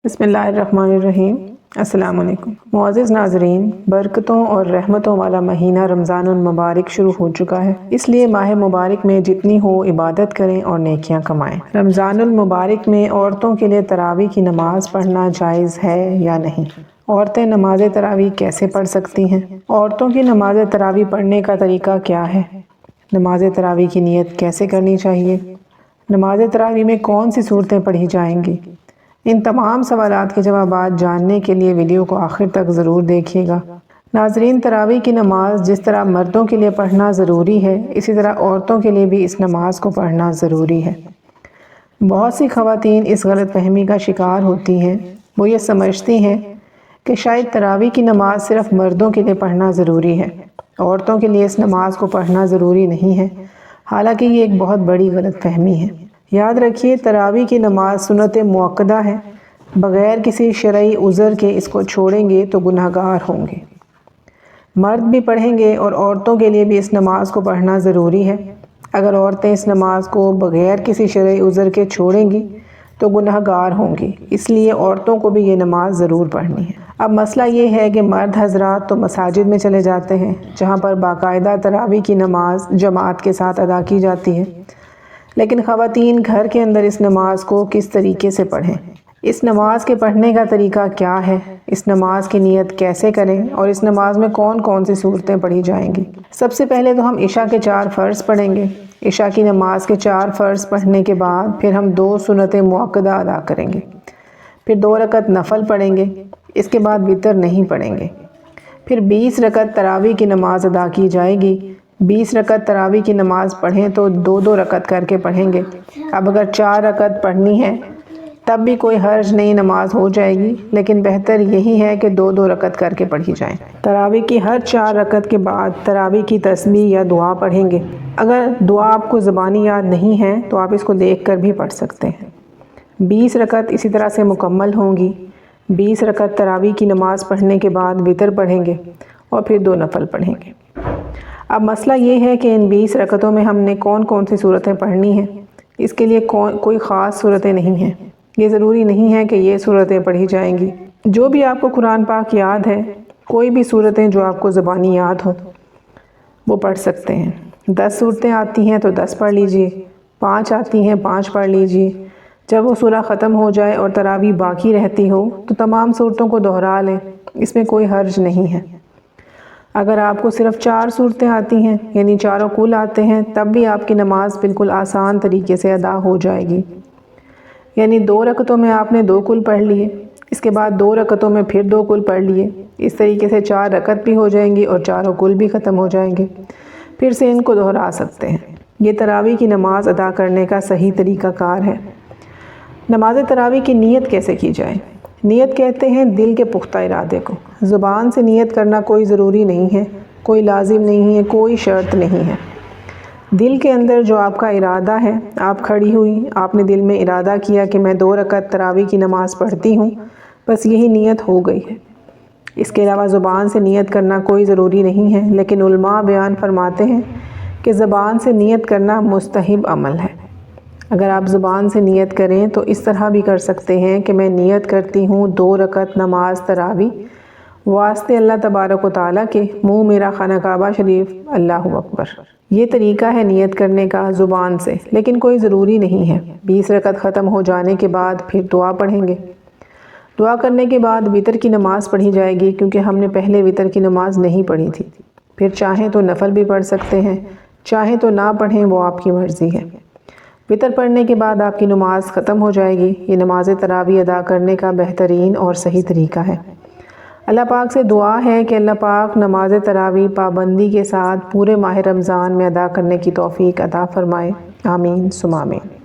بسم اللہ الرحمن الرحیم۔ السلام علیکم معزز ناظرین، برکتوں اور رحمتوں والا مہینہ رمضان المبارک شروع ہو چکا ہے، اس لیے ماہ مبارک میں جتنی ہو عبادت کریں اور نیکیاں کمائیں۔ رمضان المبارک میں عورتوں کے لیے تراویح کی نماز پڑھنا جائز ہے یا نہیں؟ عورتیں نماز تراویح کیسے پڑھ سکتی ہیں؟ عورتوں کی نماز تراویح پڑھنے کا طریقہ کیا ہے؟ نماز تراویح کی نیت کیسے کرنی چاہیے؟ نماز تراویح میں کون سی صورتیں پڑھی جائیں گی؟ ان تمام سوالات کے جوابات جاننے کے لیے ویڈیو کو آخر تک ضرور دیکھیے گا۔ ناظرین، تراویح کی نماز جس طرح مردوں کے لیے پڑھنا ضروری ہے، اسی طرح عورتوں کے لیے بھی اس نماز کو پڑھنا ضروری ہے۔ بہت سی خواتین اس غلط فہمی کا شکار ہوتی ہیں، وہ یہ سمجھتی ہیں کہ شاید تراویح کی نماز صرف مردوں کے لیے پڑھنا ضروری ہے، عورتوں کے لیے اس نماز کو پڑھنا ضروری نہیں ہے، حالانکہ یہ ایک بہت بڑی غلط فہمی ہے۔ یاد رکھیے، تراویح کی نماز سنت مؤکدہ ہے، بغیر کسی شرعی عذر کے اس کو چھوڑیں گے تو گناہگار ہوں گے۔ مرد بھی پڑھیں گے اور عورتوں کے لیے بھی اس نماز کو پڑھنا ضروری ہے۔ اگر عورتیں اس نماز کو بغیر کسی شرعی عذر کے چھوڑیں گی تو گناہگار ہوں گی، اس لیے عورتوں کو بھی یہ نماز ضرور پڑھنی ہے۔ اب مسئلہ یہ ہے کہ مرد حضرات تو مساجد میں چلے جاتے ہیں، جہاں پر باقاعدہ تراویح کی نماز جماعت کے ساتھ ادا کی جاتی ہے، لیکن خواتین گھر کے اندر اس نماز کو کس طریقے سے پڑھیں؟ اس نماز کے پڑھنے کا طریقہ کیا ہے؟ اس نماز کی نیت کیسے کریں اور اس نماز میں کون کون سی صورتیں پڑھی جائیں گی؟ سب سے پہلے تو ہم عشاء کے 4 فرض پڑھیں گے۔ عشاء کی نماز کے 4 فرض پڑھنے کے بعد پھر ہم 2 سنت مؤکدہ ادا کریں گے، پھر 2 رکعت نفل پڑھیں گے، اس کے بعد وتر نہیں پڑھیں گے، پھر 20 رکعت تراویح کی نماز ادا کی جائے گی۔ 20 رکعت تراویح کی نماز پڑھیں تو 2 رکعت کر کے پڑھیں گے۔ اب اگر 4 رکعت پڑھنی ہے تب بھی کوئی حرج نہیں، نماز ہو جائے گی، لیکن بہتر یہی ہے کہ 2 رکعت کر کے پڑھی جائیں۔ تراویح کی ہر 4 رکعت کے بعد تراویح کی تسبیح یا دعا پڑھیں گے۔ اگر دعا آپ کو زبانی یاد نہیں ہے تو آپ اس کو دیکھ کر بھی پڑھ سکتے ہیں۔ 20 رکعت اسی طرح سے مکمل ہوں گی۔ 20 رکعت تراویح کی نماز پڑھنے کے بعد وتر پڑھیں گے اور پھر 2 نفل پڑھیں گے۔ اب مسئلہ یہ ہے کہ ان 20 رکعتوں میں ہم نے کون کون سی صورتیں پڑھنی ہیں؟ اس کے لیے کوئی خاص صورتیں نہیں ہیں، یہ ضروری نہیں ہے کہ یہ صورتیں پڑھی جائیں گی۔ جو بھی آپ کو قرآن پاک یاد ہے، کوئی بھی صورتیں جو آپ کو زبانی یاد ہوں وہ پڑھ سکتے ہیں۔ 10 صورتیں آتی ہیں تو 10 پڑھ لیجئے، 5 آتی ہیں 5 پڑھ لیجئے۔ جب وہ سورہ ختم ہو جائے اور تراویح باقی رہتی ہو تو تمام صورتوں کو دہرا لیں، اس میں کوئی حرج نہیں ہے۔ اگر آپ کو صرف 4 صورتیں آتی ہیں، یعنی چاروں کل آتے ہیں، تب بھی آپ کی نماز بالکل آسان طریقے سے ادا ہو جائے گی۔ یعنی 2 رکعتوں میں آپ نے 2 کل پڑھ لیے، اس کے بعد 2 رکعتوں میں پھر 2 کل پڑھ لیے، اس طریقے سے 4 رکعت بھی ہو جائیں گی اور چاروں کل بھی ختم ہو جائیں گے۔ پھر سے ان کو دہرا سکتے ہیں۔ یہ تراویح کی نماز ادا کرنے کا صحیح طریقہ کار ہے۔ نماز تراویح کی نیت کیسے کی جائے؟ نیت کہتے ہیں دل کے پختہ ارادے کو۔ زبان سے نیت کرنا کوئی ضروری نہیں ہے، کوئی لازم نہیں ہے، کوئی شرط نہیں ہے۔ دل کے اندر جو آپ کا ارادہ ہے، آپ کھڑی ہوئی، آپ نے دل میں ارادہ کیا کہ میں 2 رکعت تراویح کی نماز پڑھتی ہوں، بس یہی نیت ہو گئی ہے۔ اس کے علاوہ زبان سے نیت کرنا کوئی ضروری نہیں ہے، لیکن علماء بیان فرماتے ہیں کہ زبان سے نیت کرنا مستحب عمل ہے۔ اگر آپ زبان سے نیت کریں تو اس طرح بھی کر سکتے ہیں کہ میں نیت کرتی ہوں 2 رکعت نماز تراویح واسطے اللہ تبارک و تعالیٰ کے، منہ میرا خانہ کعبہ شریف، اللہ اکبر۔ یہ طریقہ ہے نیت کرنے کا زبان سے، لیکن کوئی ضروری نہیں ہے۔ 20 رکعت ختم ہو جانے کے بعد پھر دعا پڑھیں گے۔ دعا کرنے کے بعد وتر کی نماز پڑھی جائے گی، کیونکہ ہم نے پہلے وتر کی نماز نہیں پڑھی تھی۔ پھر چاہیں تو نفل بھی پڑھ سکتے ہیں، چاہیں تو نہ پڑھیں، وہ آپ کی مرضی ہے۔ وتر پڑھنے کے بعد آپ کی نماز ختم ہو جائے گی۔ یہ نماز تراویح ادا کرنے کا بہترین اور صحیح طریقہ ہے۔ اللہ پاک سے دعا ہے کہ اللہ پاک نماز تراویح پابندی کے ساتھ پورے ماہ رمضان میں ادا کرنے کی توفیق عطا فرمائے۔ آمین ثم آمین۔